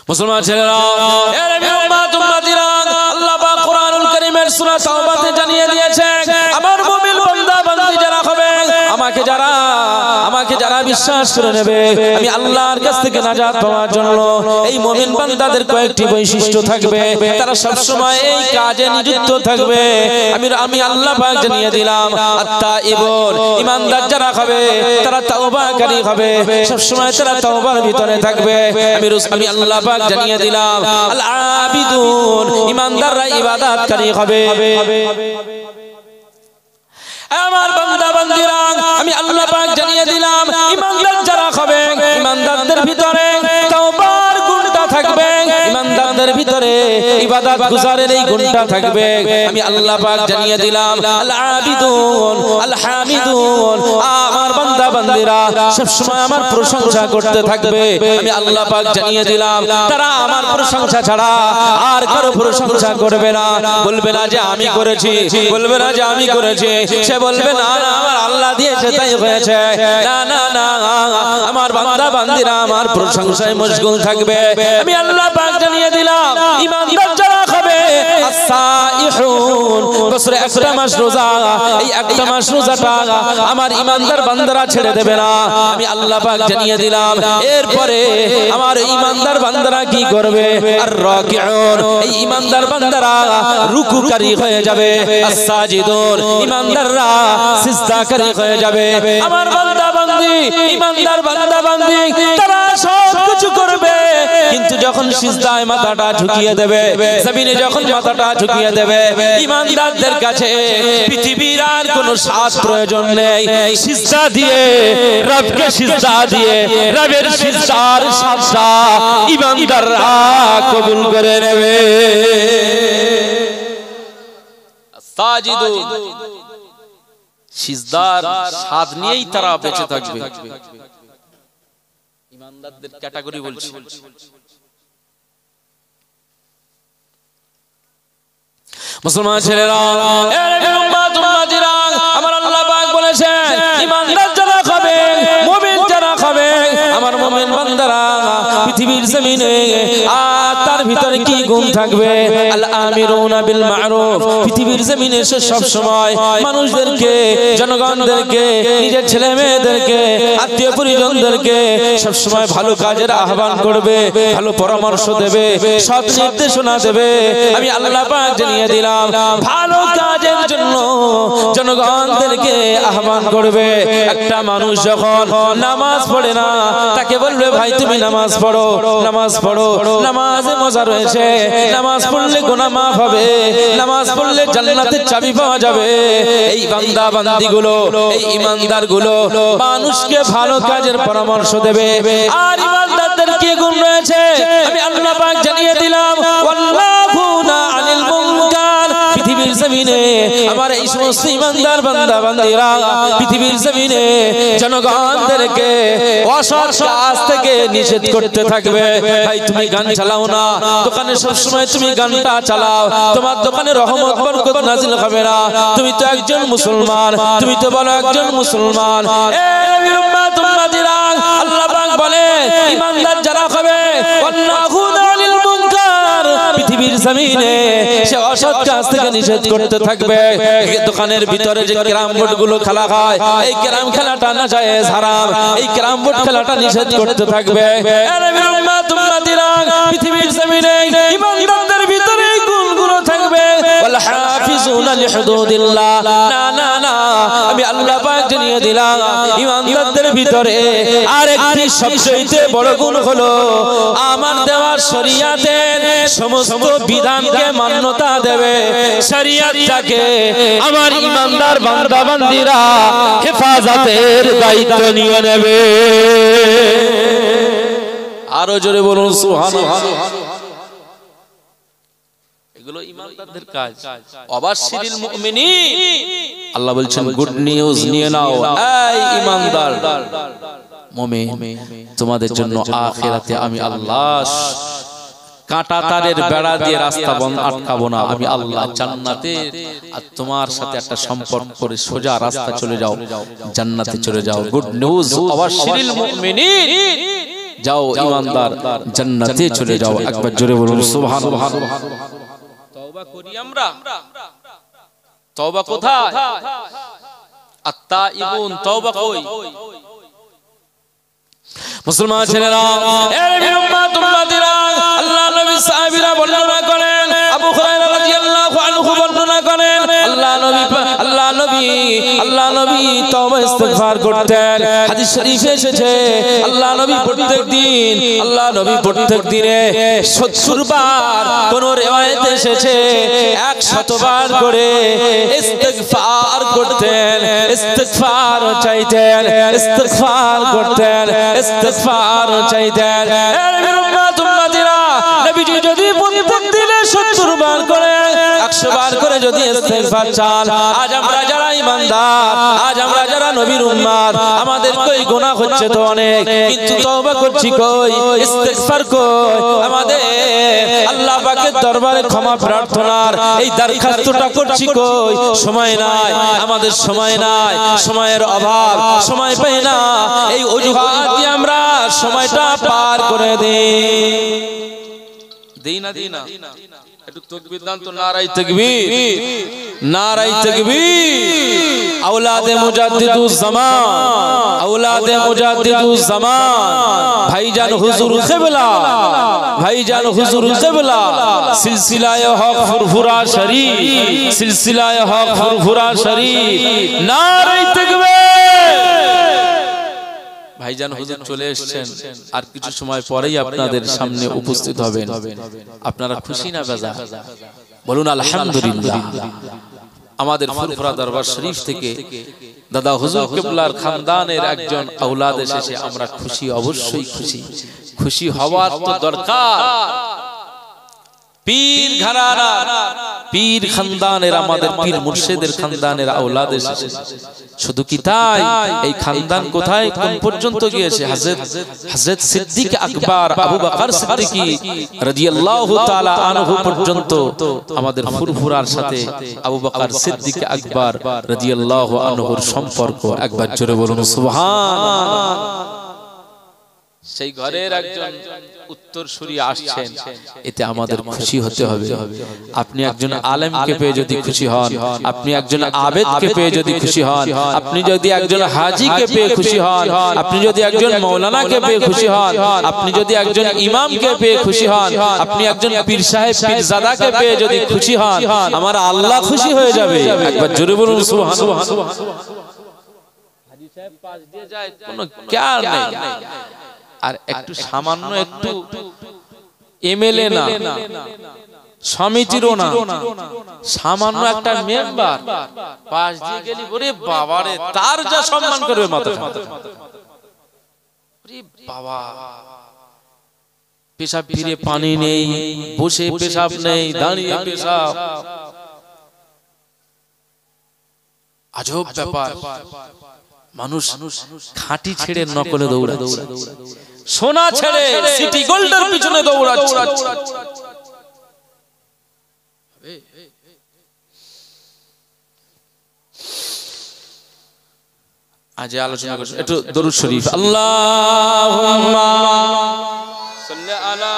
মুসলমান ছেলেরা, এর উম্মত উম্মতিরা, আল্লাহ পাক কোরআনুল কারীমের সূরা তাওবাতে জানিয়ে দিয়েছে, আমার মুমিন বান্দা বান্দি যারা হবে, আমাকে যারা বিশ্বাস করে নেবে, আমি আল্লাহর কাছ থেকে নাজাত পাওয়ার জন্য এই মুমিন বান্দাদের কয়েকটি বৈশিষ্ট্য থাকবে, তারা সব সময় এই কাজে নিযুক্ত থাকবে। আমি আল্লাহ পাক জানিয়ে দিলাম, আত-তাইবুন, ঈমানদার যারা হবে তারা তাওবাকারী হবে, সব সময় তারা তাওবার ভিতরে থাকবে। আমি আল্লাহ পাক জানিয়ে দিলাম, আল-আবিদুন, ঈমানদাররা ইবাদতকারী হবে। আমার বান্দা বান্দিরা, আমি আল্লাহ পাক জানিয়ে দিলাম, ঈমানদার যারা হবে, ঈমানদারদের ভিতরে তাওবার গুণটা থাকবে, ঈমানদারদের ভিতরে ইবাদত গুজারের এই গুণটা থাকবে। আমি আল্লাহ পাক জানিয়ে দিলাম, আল আবিদুন আল হামিদুন, আমার বান্দা বান্দিরা সব সময় আমার প্রশংসা করতে থাকবে। আমি আল্লাহ পাক জানিয়ে দিলাম, তারা আমার প্রশংসা ছাড়া আর কারো প্রশংসা করবে না। বলবে না যে আমি করেছি, বলবে না যে আমি করেছি, সে বলবে না আমার আল্লাহ দিয়েছে তাই হয়েছে। না না না, আমার বান্দা বান্দিরা আমার প্রশংসায় মশগুল থাকবে। আমি আল্লাহ পাক জানিয়ে দিলাম, ঈমানদার যারা হবে, আস-সাইহুন, বছরে একটা মাস রোজা, এই একটা মাস রোজাটা আমার ঈমানদার বান্দারা ছেড়ে দেবে না। আমি আল্লাহ পাক জানিয়ে দিলাম, এরপরে আমার ঈমানদার বান্দারা কি করবে, আর-রাকিউন, এই ঈমানদার বান্দারা রুকুকারী হয়ে যাবে, আস-সাজিদুন, ঈমানদাররা সিজদাকারী হয়ে যাবে। আমার বান্দা বান্দি, ঈমানদার বান্দা বান্দি তারা সব কিছু করবে, কিন্তু যখন সিজদায় মাথাটা ঝুঁকিয়ে দেবে, জমিনে যখন মাথাটা ঝুঁকিয়ে দেবে, ঈমানদারদের কাছে পৃথিবীর আর কোনো সাজ প্রয়োজন নেই। সিজদা দিয়ে রবকে, সিজদা দিয়ে রবের সিজদার সাজদা ঈমানদাররা কবুল করে নেবে। সাজিদুন, সিজদার স্বাদ নিয়েই তারা বেঁচে থাকবে। ঈমানদারদের ক্যাটাগরি বলছি। মুসলমান ছেলেরা, আমার আল্লাহ পাক বলেছেন, ঈমানদার যারা হবে, মুমিন যারা হবে, আমার মুমিন বান্দারা পৃথিবীর জমিনে আর তার ভিতরে কি গুণ থাকবে, আল আমিরুনা বিল মারুফ, পৃথিবীর জমিনে সে সব সময় মানুষদেরকে, জনগণদেরকে, নিজের ছেলে মেয়েদেরকে, আত্মীয় পরিজনদেরকে সব সময় ভালো কাজের আহ্বান করবে, ভালো পরামর্শ দেবে, সৎ নির্দেশনা দেবে। আমি আল্লাহ পাক জানিয়ে দিলাম, ভালো কাজের জন্য জনগণদেরকে আহ্বান করবে। একটা মানুষ যখন নামাজ পড়ে না, তাকে বলবে ভাই তুমি নামাজ পড়ো, নামাজ পড়ো, নামাজে মজা রয়েছে, নামাজ পড়লে গুনাহ মাফ হবে, নামাজ পড়লে জান্নাতের চাবি পাওয়া যাবে। এই বান্দা বান্দিগুলো, এই ঈমানদারগুলো মানুষকে ভালো কাজের পরামর্শ দেবে। আর ঈমানদারদের কি গুণ রয়েছে আমি আল্লাহ পাক জানিয়ে দিলাম, ওয়াল্লাহু না আনিল মুনকার, পৃথিবীর জমিনে আমার এই সমস্ত ঈমানদার বান্দা বান্দিরা পৃথিবীর জমিনে জনগণদেরকে অসৎ কাজ থেকে নিষেধ করতে থাকবে। ভাই তুমি গান চালাও না, দোকানে সব সময় তুমি গানটা চালাও, তোমার দোকানে রহমত বরকত নাজিল হবে না। তুমি তো একজন মুসলমান, তুমি তো বলো একজন মুসলমান। এ নবীর উম্মত উম্মতিরা, আল্লাহ পাক বলে ঈমানদার যারা হবে, ওয়াল্লাহু আনিল মুনকার, পৃথিবীর জমিনে সে অসৎ কাজ থেকে নিষেধ করতে থাকবে। দোকানের ভিতরে যে ক্যারাম বোর্ড গুলো খেলা হয়, এই ক্যারাম খেলাটা নাজায়েজ হারাম, এই ক্যারাম বোর্ড খেলাটা নিষেধ করতে থাকবে। নবীর উম্মত উম্মতিরা, পৃথিবীর জমিনে ঈমানদারদের ভিতরে এই গুণগুলো থাকবে, ওয়াল হাফিজুনা লিহুদুদিল্লাহ। না না না, আমি আল্লাহ পাক জানিয়ে দিলাম, ঈমানদারদের ভিতরে আরেকটি সবচেয়ে বড় গুণ হলো আমার দেওয়া শরীয়তের সমস্ত বিধানকে মান্যতা দেবে, শরীয়তটাকে আমার ঈমানদার বান্দা বান্দিরা হেফাজতের দায়িত্ব নিয়ে নেবে। আরো জোরে বলুন সুবহানাল্লাহ। এগুলো ঈমানদারদের কাজ। অবাশশিরিল মুমিনিন, আল্লাহ বলছেন গুড নিউজ নিয়ে নাও এই ঈমানদার মুমিন, তোমাদের জন্য আখিরাতে আমি আল্লাহ কাঁটা তারের বেড়া দিয়ে রাস্তা বন্ধ আটকাবো না। আমি আল্লাহ জান্নাতে আর তোমার সাথে একটা সম্পর্ক করে সোজা রাস্তা চলে যাও, জান্নাতে চলে যাও। গুড নিউজ অবাশশিরিল মুমিনিন, যাও ঈমানদার জান্নাতে চলে যাও। একবার জোরে বলুন সুবহানাল্লাহ। তওবা করি আমরা, তওবা কোথায়? আত-তাইবুন, তওবা কই? মুসলমান ছেলেরা, এর উম্মত উম্মতিরা, আল্লাহ নবী সাহাবীরা বর্ণনা করেন, আবু হুরায়রা রাদিয়াল্লাহু আনহু বর্ণনা করেন, আল্লাহ নবী তওবা ইস্তিগফার করতেন। হাদিস শরীফে এসেছে আল্লাহ নবী প্রত্যেক দিনে 70 বার, কোন রিওয়ায়াতে এসেছে 100 বার করে ইস্তিগফার করতেন, ইস্তিগফার চাইতেন, ইস্তিগফার করতেন, ইস্তিগফার চাইতেন। এর উম্মত উম্মতিরা, নবীজি যদি প্রত্যেক দিনে 70 বার করে 100 বার করে যদি ইস্তিগফার চান, আজ আমরা যারা ঈমানদার, আজ আমরা যারা নবীর উম্মত, আমাদের কই গুনাহ হচ্ছে তো অনেক, কিন্তু তওবা করছি কই, ইস্তিগফার কই, আমাদের আল্লাহ পাকের দরবারে ক্ষমা প্রার্থনার এই দরখাস্তটা করছি কই? সময় নাই, আমাদের সময় নাই, সময়ের অভাব, সময় পাই না, এই অজুহাত দিয়ে আমরা সময়টা পার করে দেই না। একটু তাকবীর দান তো, নারায়ে তাকবীর, নারায়ে তাকবীর। আওলাদে মুজাদ্দিদুজ জামান, আওলাদে মুজাদ্দিদুজ জামান, ভাইজান হুজুর কিবলা, ভাইজান হুজুর কিবলা, সিলসিলায়ে হক ফুরফুরা শরীফ, সিলসিলায়ে হক ফুরফুরা শরীফ, নারায়ে তাকবীর। ভাইজান হুজুর চলে এসেছেন, আর কিছু সময় পরেই আপনাদের সামনে উপস্থিত হবেন। আপনারা খুশি না বেজার? বলুন আলহামদুলিল্লাহ। আমাদের ফুরফুরা দরবার শরীফ থেকে দাদা হুজুর কিবলার খানদানের একজন আওলাদ এসেছে, আমরা খুশি, অবশ্যই খুশি। খুশি হওয়ার তো দরকার। পীর ঘরানা, পীর খানদানের, আমাদের পীর মুর্শিদের খানদানের আওলাদ এসেছে। শুধু কি তাই, এই খানদান কোথায় কোন পর্যন্ত গিয়েছে? হযরত সিদ্দিক আকবর আবু বকর সিদ্দিকী রাদিয়াল্লাহু তাআলা আনহু পর্যন্ত আমাদের ফুরফুরার সাথে আবু বকর সিদ্দিক আকবর রাদিয়াল্লাহু আনহুর সম্পর্ক। একবার জোরে বলুন সুবহানাল্লাহ। সেই ঘরের একজন উত্তরসূরি আসছেন, এতে আমাদের খুশি হতে হবে। আপনি একজন আলেমকে পেয়ে যদি খুশি হন, আপনি একজন আবেদকে পেয়ে যদি খুশি হন, আপনি যদি একজন হাজীকে পেয়ে খুশি হন, আপনি যদি একজন মাওলানাকে পেয়ে খুশি হন, আপনি যদি একজন ইমামকে পেয়ে খুশি হন, আপনি একজন পীর সাহেব পীরজাদাকে পেয়ে যদি খুশি হন, আমার আল্লাহ খুশি হয়ে যাবে। একবার জোরে বলুন সুবহানাল্লাহ। হাজী সাহেব পাশ দিয়ে যায়, কোনো কেয়ার নেই, আর একটু সামান্য একটু এমএলএ না, সমিতিরও না, সামান্য একটা মেম্বার পাশ দিয়ে গেলি, ওরে বাবারে, তার যা সম্মান করবে মাথা। ওরে বাবা, পেশাব ফিরে পানি নেই, বসে পেশাব নেই, দাঁড়িয়ে পেশাব, আজব ব্যাপার। মানুষ খাঁটি ছেড়ে নকলে দৌড়াচ্ছে, সোনা ছেড়ে সিটি গোল্ডের পিছনে দৌড়াচ্ছে। আজ আলোচনা করছি একটু দরুদ শরীফ। আল্লাহুম্মা সাল্লি আলা